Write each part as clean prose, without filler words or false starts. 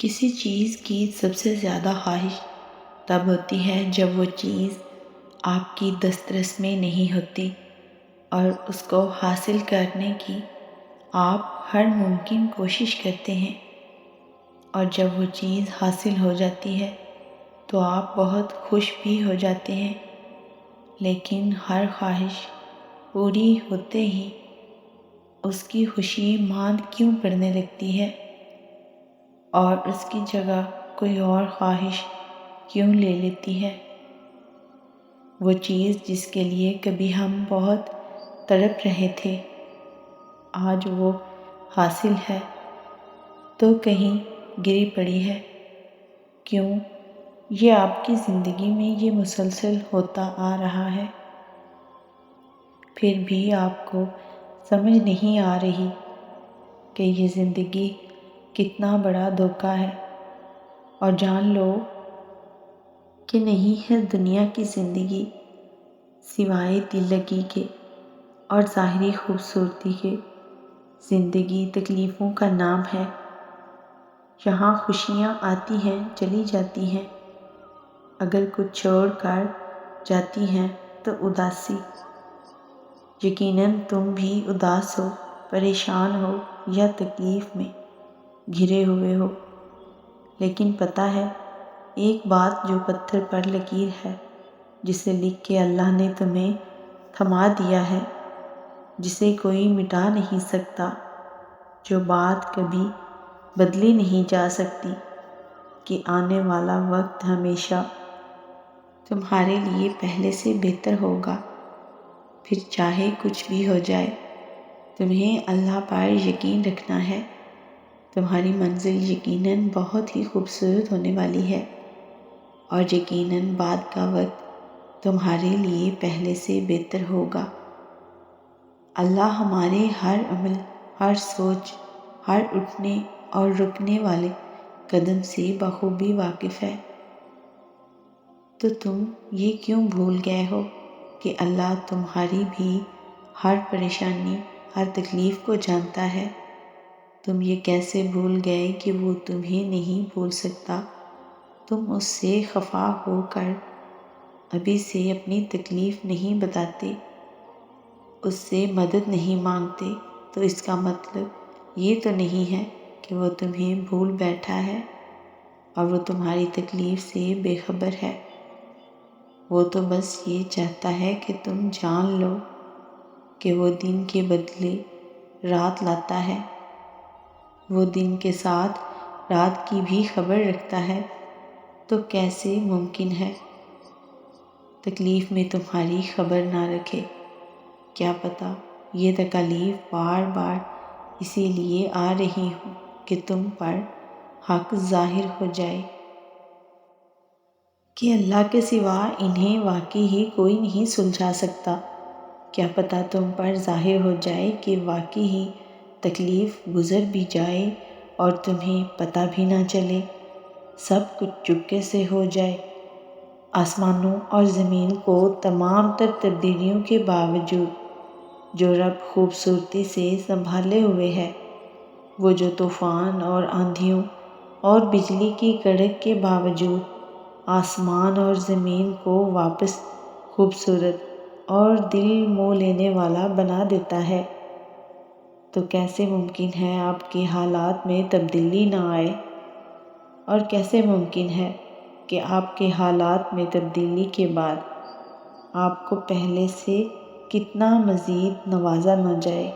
کسی چیز کی سب سے زیادہ خواہش تب ہوتی ہے جب وہ چیز آپ کی دسترس میں نہیں ہوتی اور اس کو حاصل کرنے کی آپ ہر ممکن کوشش کرتے ہیں، اور جب وہ چیز حاصل ہو جاتی ہے تو آپ بہت خوش بھی ہو جاتے ہیں، لیکن ہر خواہش پوری ہوتے ہی اس کی خوشی ماند کیوں پڑنے لگتی ہے اور اس کی جگہ کوئی اور خواہش کیوں لے لیتی ہے؟ وہ چیز جس کے لیے کبھی ہم بہت تڑپ رہے تھے، آج وہ حاصل ہے تو کہیں گری پڑی ہے۔ کیوں یہ آپ کی زندگی میں یہ مسلسل ہوتا آ رہا ہے؟ پھر بھی آپ کو سمجھ نہیں آ رہی کہ یہ زندگی کتنا بڑا دھوکہ ہے، اور جان لو کہ نہیں ہے دنیا کی زندگی سوائے دل لگی کے اور ظاہری خوبصورتی کے۔ زندگی تکلیفوں کا نام ہے، یہاں خوشیاں آتی ہیں چلی جاتی ہیں، اگر کچھ چھوڑ کر جاتی ہیں تو اداسی۔ یقیناً تم بھی اداس ہو، پریشان ہو یا تکلیف میں گھرے ہوئے ہو، لیکن پتہ ہے ایک بات جو پتھر پر لکیر ہے، جسے لکھ کے اللہ نے تمہیں تھما دیا ہے، جسے کوئی مٹا نہیں سکتا، جو بات کبھی بدلی نہیں جا سکتی کہ آنے والا وقت ہمیشہ تمہارے لیے پہلے سے بہتر ہوگا۔ پھر چاہے کچھ بھی ہو جائے، تمہیں اللہ پر یقین رکھنا ہے، تمہاری منزل یقیناً بہت ہی خوبصورت ہونے والی ہے، اور یقیناً بعد کا وقت تمہارے لیے پہلے سے بہتر ہوگا۔ اللہ ہمارے ہر عمل، ہر سوچ، ہر اٹھنے اور رکنے والے قدم سے بخوبی واقف ہے۔ تو تم یہ کیوں بھول گئے ہو کہ اللہ تمہاری بھی ہر پریشانی، ہر تکلیف کو جانتا ہے؟ تم یہ کیسے بھول گئے کہ وہ تمہیں نہیں بھول سکتا؟ تم اس سے خفا ہو کر ابھی سے اپنی تکلیف نہیں بتاتے، اس سے مدد نہیں مانگتے، تو اس کا مطلب یہ تو نہیں ہے کہ وہ تمہیں بھول بیٹھا ہے اور وہ تمہاری تکلیف سے بے خبر ہے۔ وہ تو بس یہ چاہتا ہے کہ تم جان لو کہ وہ دن کے بدلے رات لاتا ہے، وہ دن کے ساتھ رات کی بھی خبر رکھتا ہے۔ تو کیسے ممکن ہے تکلیف میں تمہاری خبر نہ رکھے؟ کیا پتہ یہ تکالیف بار بار اسی لیے آ رہی ہوں کہ تم پر حق ظاہر ہو جائے کہ اللہ کے سوا انہیں واقعی ہی کوئی نہیں سلجھا سکتا۔ کیا پتہ تم پر ظاہر ہو جائے کہ واقعی ہی تکلیف گزر بھی جائے اور تمہیں پتہ بھی نہ چلے، سب کچھ چپکے سے ہو جائے۔ آسمانوں اور زمین کو تمام تر تبدیلیوں کے باوجود جو رب خوبصورتی سے سنبھالے ہوئے ہے، وہ جو طوفان اور آندھیوں اور بجلی کی کڑک کے باوجود آسمان اور زمین کو واپس خوبصورت اور دل مو لینے والا بنا دیتا ہے، تو کیسے ممکن ہے آپ کے حالات میں تبدیلی نہ آئے؟ اور کیسے ممکن ہے کہ آپ کے حالات میں تبدیلی کے بعد آپ کو پہلے سے کتنا مزید نوازا نہ جائے؟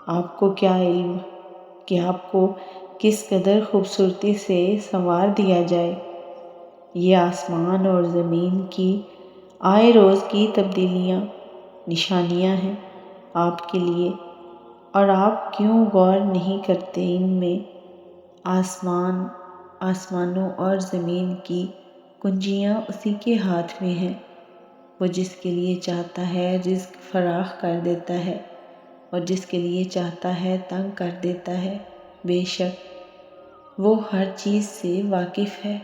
آپ کو کیا علم کہ آپ کو کس قدر خوبصورتی سے سنوار دیا جائے؟ یہ آسمان اور زمین کی آئے روز کی تبدیلیاں نشانیاں ہیں آپ کے لیے، اور آپ کیوں غور نہیں کرتے ان میں؟ آسمانوں اور زمین کی کنجیاں اسی کے ہاتھ میں ہیں، وہ جس کے لیے چاہتا ہے رزق فراخ کر دیتا ہے اور جس کے لیے چاہتا ہے تنگ کر دیتا ہے۔ بے شک وہ ہر چیز سے واقف ہے۔